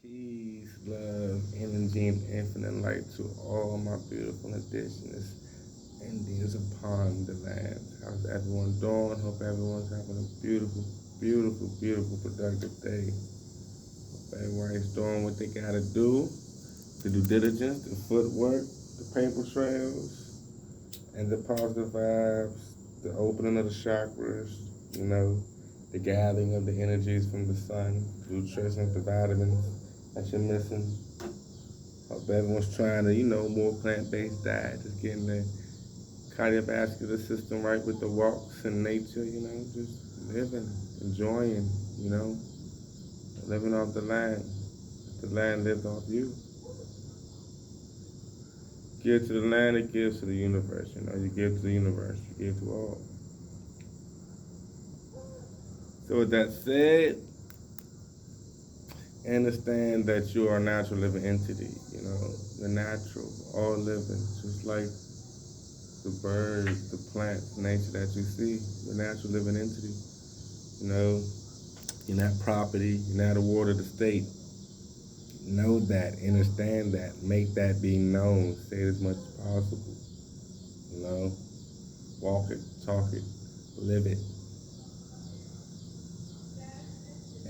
Peace, love, energy, and infinite light to all my beautiful indigenous Indians upon the land. How's everyone doing? Hope everyone's having a beautiful, beautiful, beautiful, productive day. Hope everybody's doing what they gotta do, the due diligence, the footwork, the paper trails, and the positive vibes, the opening of the chakras, you know, the gathering of the energies from the sun, nutrition, the vitamins that you're missing. Hope everyone's trying to, more plant-based diet, just getting the cardiovascular system right with the walks in nature, just living, enjoying, you know, living off the land. The land lives off you. Give to the land, it gives to the universe, you give to the universe, you give to all. So with that said, understand that you are a natural living entity, the natural, all living, just like the birds, the plants, nature that you see, the natural living entity. You know, you're not property, you're not a ward of the state. Know that, understand that, make that be known, say it as much as possible. You know, walk it, talk it, live it.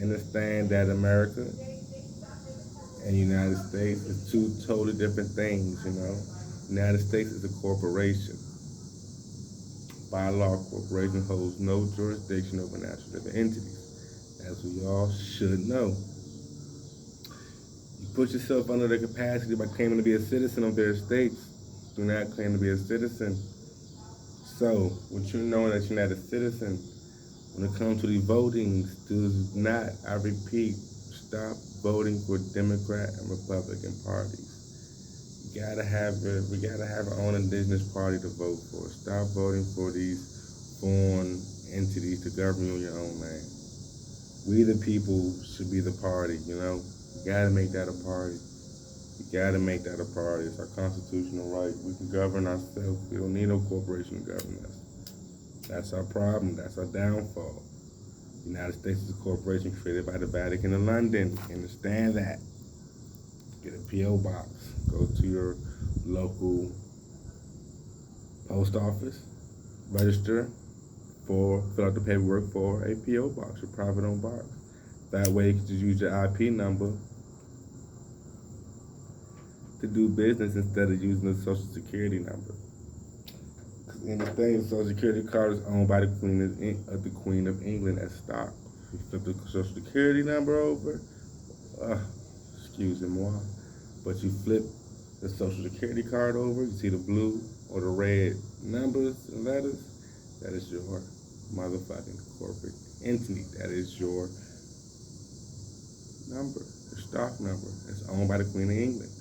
Understand that America and United States is two totally different things. United States is a corporation. By law, corporation holds no jurisdiction over natural living entities, as we all should know. You put yourself under the capacity by claiming to be a citizen of their states. Do not claim to be a citizen. So, with you knowing that you're not a citizen, when it comes to the voting, do not, I repeat, stop voting for Democrat and Republican parties. We gotta have our own indigenous party to vote for. Stop voting for these foreign entities to govern you on your own land. We the people should be the party. We gotta make that a party. We gotta make that a priority. It's our constitutional right. We can govern ourselves. We don't need no corporation to govern us. That's our problem. That's our downfall. The United States is a corporation created by the Vatican in London. Understand that. Get a P.O. box. Go to your local post office. Register fill out the paperwork for a P.O. box, your private owned box. That way you can just use your IP number to do business instead of using the Social Security number. And the thing, the Social Security card is owned by the Queen of England as stock. You flip the Social Security number over, excuse moi, but you flip the Social Security card over, you see the blue or the red numbers and letters, that is your motherfucking corporate entity. That is your number, your stock number. It's owned by the Queen of England.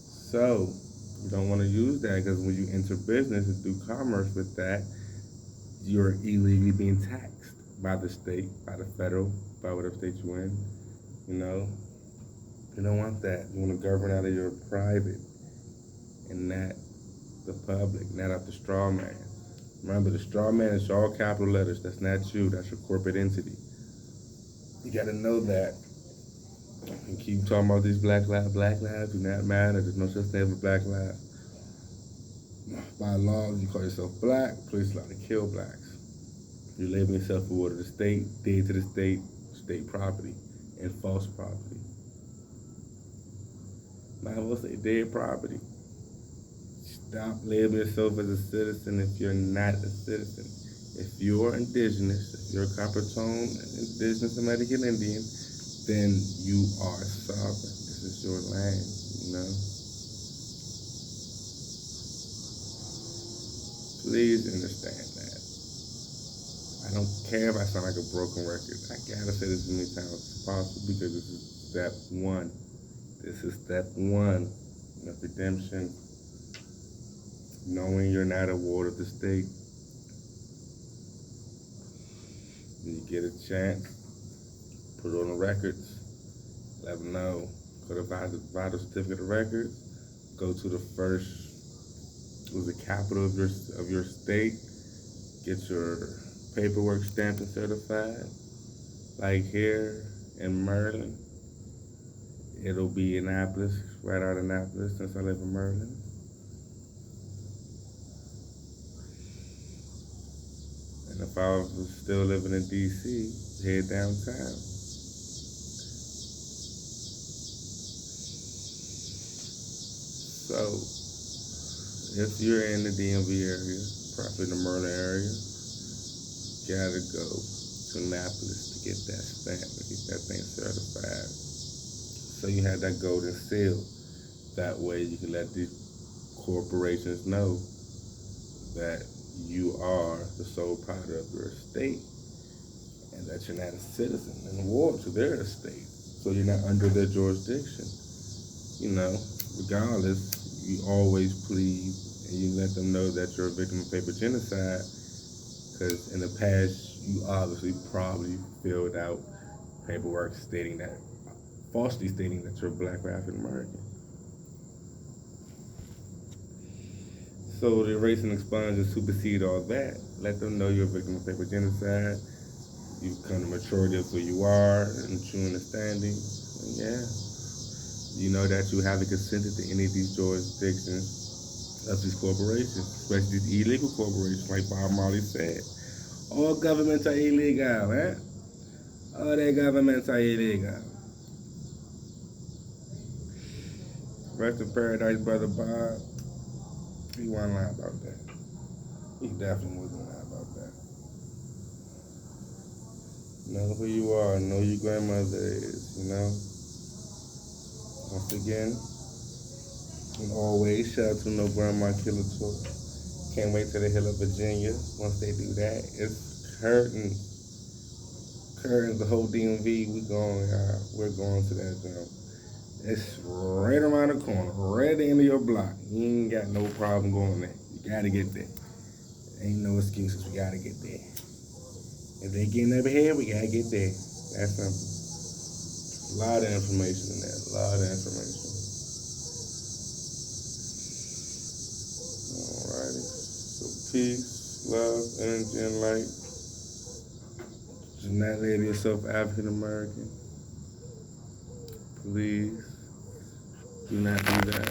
So, you don't want to use that because when you enter business and do commerce with that, you're illegally being taxed by the state, by the federal, by whatever state you're in. You don't want that. You want to govern out of your private and not the public, not out the straw man. Remember, the straw man is all capital letters. That's not you. That's your corporate entity. You got to know that. And keep talking about these black lives do not matter. There's no such thing as a black life. By law, you call yourself black, police allowed to kill blacks. You label yourself a ward of the state, deed to the state, state property, and false property. Might as well say dead property. Stop labeling yourself as a citizen if you're not a citizen. If you're indigenous, if you're a copper tone, indigenous American Indian, then you are sovereign. This is your land. Please understand that. I don't care if I sound like a broken record. I gotta say this as many times as possible because this is step one. This is step one of redemption. Knowing you're not a ward of the state. When you get a chance, put it on the records. Let them know. Go to vital certificate of records. Go to the capital of your state. Get your paperwork stamped and certified. Like here in Maryland, It'll be Annapolis, right out of Annapolis, since I live in Maryland. And if I was still living in DC, head downtown. So, if you're in the DMV area, probably the Maryland area, gotta go to Annapolis to get that stamp, to get that thing certified. So you have that golden seal. That way you can let these corporations know that you are the sole proprietor of your estate and that you're not a citizen in the ward to their estate. So you're not under their jurisdiction. You know, regardless, you always plead and you let them know that you're a victim of paper genocide because in the past you obviously probably filled out paperwork stating that, falsely stating that you're black or African American. So to erase and expunge and supersede all that, let them know you're a victim of paper genocide. You've come to maturity of who you are and true understanding. And yeah, you know that you haven't consented to any of these jurisdictions of these corporations, especially these illegal corporations, like Bob Marley said. All governments are illegal, eh? All their governments are illegal. Rest in paradise, brother Bob. He wasn't lying about that. He definitely wasn't lying about that. Know who you are. Know your grandmother is, you know. Once again, and always, shout out to No Grandma Killer Tour. Can't wait till they hit up Virginia. Once they do that, it's curtains. Curtains, the whole DMV, we're going to that jump. It's right around the corner, right at the end of your block. You ain't got no problem going there. You gotta get there. Ain't no excuses, we gotta get there. If they getting up here, we gotta get there. That's simple. A lot of information in there, a lot of information. Alrighty. So peace, love, energy, and light. Do not label yourself African American. Please do not do that.